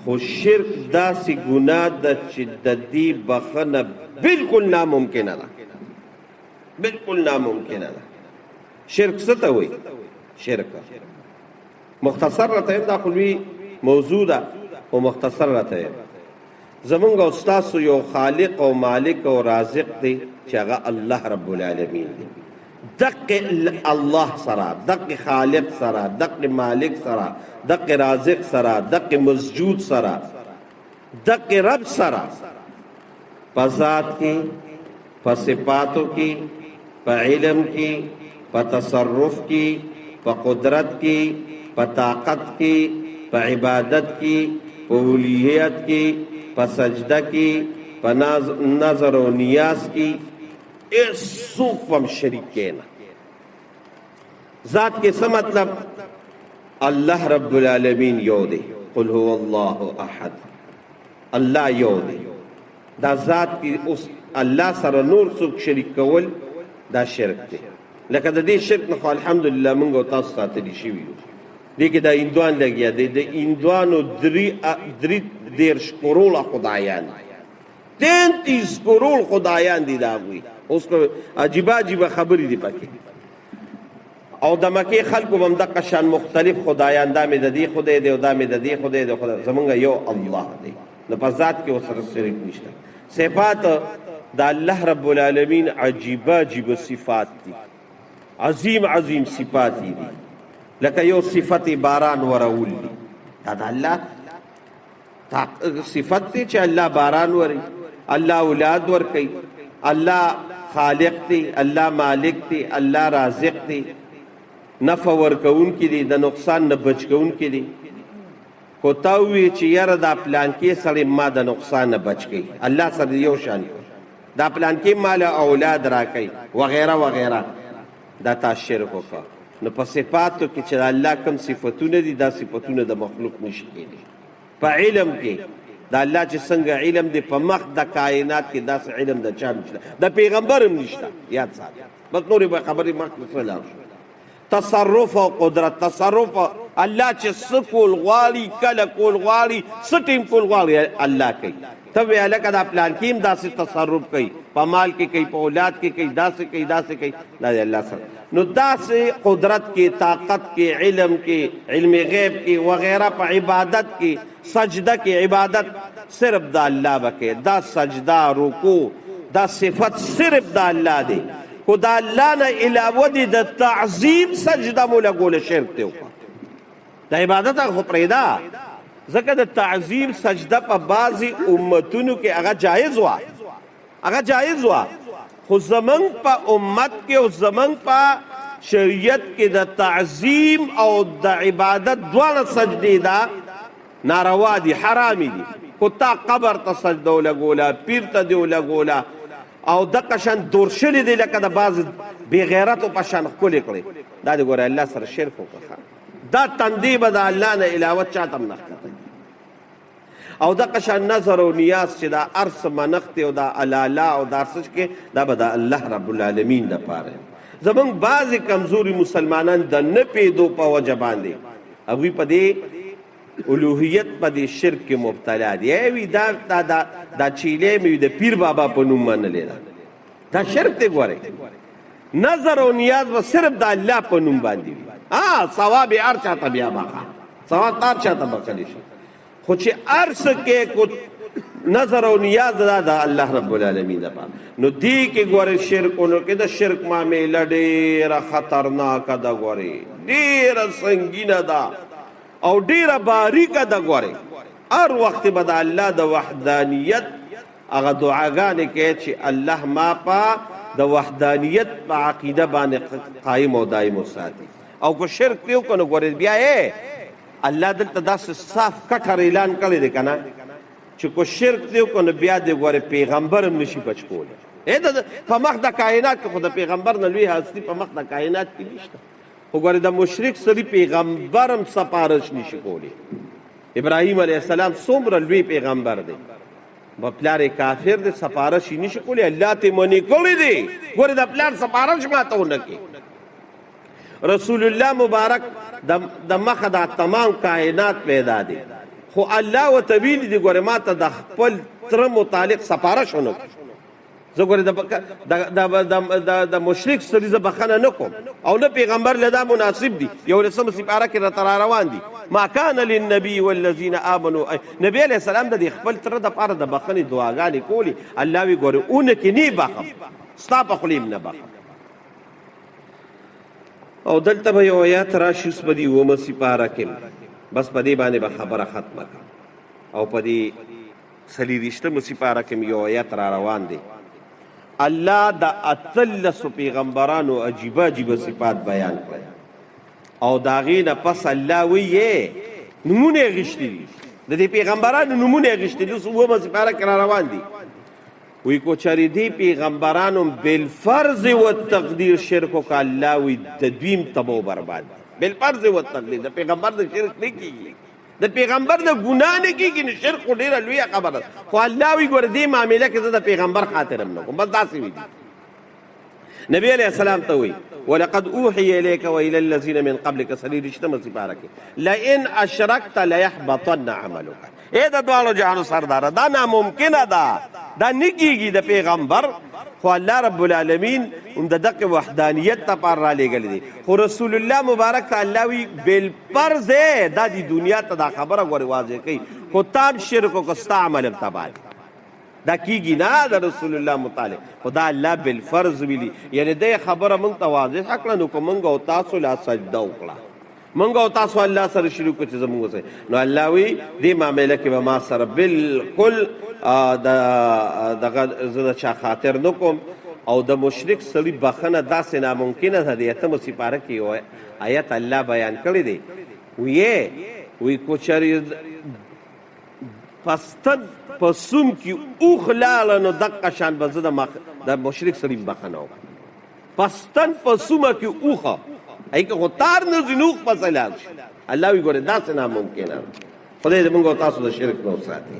خو شرک داسې ګناه ده چې د دې بخنه بالکل ناممکنه ده، بالکل ناممکنه ده. شرک څه ته وایي؟ شرک مختصر راته یم، دا خو لوی موضوع ده او مختصر راته یم. زمونږ او ستاسو یو خالق او مالک او رازق دی چې هغه الله رب العالمین دی. دقه الله سره، دقه خالق سره، دقه مالک سره، دقه رازق سره، دقه مسجود سره، دقه رب سره په ذات کې، په صفاتو کې، په علم کې، په تصرف کې، په قدرت کې، په طاقت کې، په عبادت کې، په اولیت کې، په سجده کې، په نظر و نیاز کې څوک پم شریک نه. ذات کې څه مطلب؟ الله رب العالمین یو دی. قل هو الله احد، الله یو دی. دا ذات کې اوس الله سره نور څوک شریک کول دا شرک دی. لکه د دې شرک نه خو الحمدلله موږ او تاسو ساتلی شوي یو. دې کې دا هندوان لګیا دی، د هندوانو 33 کروڑه خدایان، 33 کروڑ خدایان دي دا هغوی. اوس عجیبه عجیبه خبرې دي پکې. او د مکې خلکو به هم دقه شان مختلف خدایان، دا مې د دې خدای دی او دا مې د دې خدای دی. زمونږ یو الله دی، نو په ذات کې ورسره شریک نشته. صفات د الله رب العالمین عجیبه عجیبه صفات دي، عظیم عظیم صفات دي. لکه یو صفت باران ورول دی، دا د الله صفت دی چې الله باران وري، الله اولاد ورکوي، الله خالق دی، الله مالک دی، الله رازق دی، نفع ورکون کی دی، د نقصان نه بچ کون کی دی. کو تا وی چې یاره دا پلان کې سړی ما د نقصان نه بچ کی، الله سره یو شان دا پلان کې مال اولاد راکوي وغیرہ وغیرہ، دا تا شرک وکړه. نو په صفاتو کې چې الله کوم صفتونه دي دا صفتونه د مخلوق نشي کېدی. په علم کې دا الله چې څنګه علم دی په مخ د کائنات کې داسې علم د چا نشته، د پیغمبر هم نشته. یاد ساته بس نورې به خبرې مخکې لاړ شو. تصرف او قدرت، تصرف الله چې څه کول غواړي، کله کول غواړي، څه ټیم کول غواړي الله کوي. ته وی هلکه دا پلان کې هم داسې تصرف کوي، په مال کې کوي، په اولاد کې کوي، داسې کوي داسې کوي، دا د الله سره. نو داسې قدرت کې، طاقت کې، علم کې، علم غیب کې وغیرہ، په عبادت کې، سجده کې عبادت صرف د الله بکې. دا سجده، رکوع، دا صفت صرف د الله دی. خو د الله نه علاوه دي د تعظیم سجده مو لګوله شرک دی. د عبادت خو پرېږده، ځکه د تعظیم سجده په بعضې امتونو کې هغه جایز وه، هغه جایز وه. خو زمونږ په امت کې او زمونږ په شریعت کې د تعظیم او د عبادت دواړه سجدې دا ناروا دي، حرامي دي. خو تا قبر ته سجده ولګوله، پیر ته دې ولګوله، او دقه شان دورشلې دی لکه د بعض بېغیرتو په شان ښکلې کړې، دا دې ګوره الله سره شرک وکړه. دا تندې به د الله نه علاوه چاته هم نه ښکته. او دقه شان نظر او نیاز چې دا ارس منښت او دا الاله او دا ارسش کې، دا به د الله رب العالمین دپاره. زمونږ بعضې کمزوري مسلمانان د نه پېدو په وجه باندې هغوی په دې الوهیت په دې شرک کې مبتلا دي. وی دا چیلې مې د پیر بابا په نوم منلې ده، دا شرک دی. ګورئ نظر او نیاز به صرف د الله په نوم باندې وي. ثواب یې هر چاته بیا بخا، ثواب هر چاته بخلی شي. خو چې هر څه کې نظر او نیاز دا د الله رب العالمین دپاره. نو دې کې ګورئ شرکونو کې د شرک معامله ډېره خطرناکه ده. ګورئ ډېره سنګینه ده او ډیره باریکه ده. ګورئ هر وخت به د الله د وحدانیت هغه دعاګانې کوي چې الله ما په د وحدانیت په عقیده باندې قایم او دایم وساتي. او که شرک پرې وکړو نو ګورئ بیا یې الله دلته داسې صاف کټر اعلان کړی دی که نه چې که شرک پرې وکړو نو بیا دې ګورئ پیغمبر هم نشي بچ کولی. په مخ د کائنات کې خو د پیغمبر نه لوی هستي په مخ د کائنات کې نشته. خو ګورئ د مشرک سړي پیغمبر هم سپارش نشي کولی. ابراهیم علیه السلام څومره لوی پیغمبر دی، با پلار کافر دی، سپارش یې نشي کولی، الله ته منع کړی دی. ګورئ د پلار سپارش ماته ونه کړي. رسول الله مبارک د مخه د تمام کائنات پیدا دی، خو الله ورته ویلي دي ګوره ما ته د خپل تره متعلق سپارښت ونه کړي، زه ګوره د مشرک سړي زه بخښنه نه کوم او نه پیغمبر له دا مناسب دي. 11 سپاره کې راته را روان دي ما کان للنبي والذین آمنوا. نبی علیہ السلام د خپل تره دپاره د بخښنې دعاګانې کولې. الله وی ګوره اونه کې نه بخم ستا په خولې نه بخم. او دلته به یو آیات راشي اوس په دې 9 سپاره کې، بس په دې باندې به خبره ختمه کړم. او په دې 23 سپاره کې یو آیات را روان دی. الله د 13 پیغمبرانو عجیبه عجیبه صفات بیان کړل او د هغې نه پس الله ویې نومونه یې غښتي دي، د دې پیغمبرانو نومونه یې غښتي دي. اوس 9 سپاره کې را روان دي. وی کو چری دی پیغمبرانو بالفرض و تقدیر شرک وکړه، الله وی د دویم تباہ و برباد. بالفرض و تقدیر د پیغمبر د شرک نه کیږي، د پیغمبر د ګناه نه کیږي، نه شرک خو ډېره لویه خبره ده. خو الله وی ګوره دې معامله کې زه د پیغمبر خاطر هم نه کوم، بس داسې وي. نبی علیہ السلام ته وی ولقد اوحي اليك والى الذين من قبلك 23 سپاره کې لئن اشركت ليحبطن عملك. اے د دوالو جهانو سردار دا ناممکنه ده، دا نه کیږي د پیغمبر. خو الله رب العالمین د دغه وحدانیت لپاره را لېږلی دی. خو رسول الله مبارک ته الله وی بالفرض دا د دنیا ته دا خبره ګورې واضح کوي. خو تام شرک وکړه ستا عمل هم تباه دا کیږي نه د رسول الله متعلق. خو دا الله بالفرض ویلي، یعنې دی خبره موږ ته واضح کړه. نو که موږ او تاسو لا سجده وکړه، موږ او تاسو الله سره شریک کړو چې زموږ اوسئ، نو الله وی دې معامله کې به ما سره بالکل دغه زه د چا خاطر نه کوم. او د مشرک سړي بخښنه داسې ناممکنه ده. د 8 سپاره کې یو آیت الله بیان کړی دی. وی کو چرې پستن په سوم کې اوښ لاړه نو دقه شان به زه د مشرک سړي بخښنه وکړم. پستن په سومه کې اوښه ای که خو تار نه ځي نو اوښ پسې لاړ شي. الله وی ګوره داسې ناممکنه ده. خدای دې موږ او تاسو د شرک نه وساتي.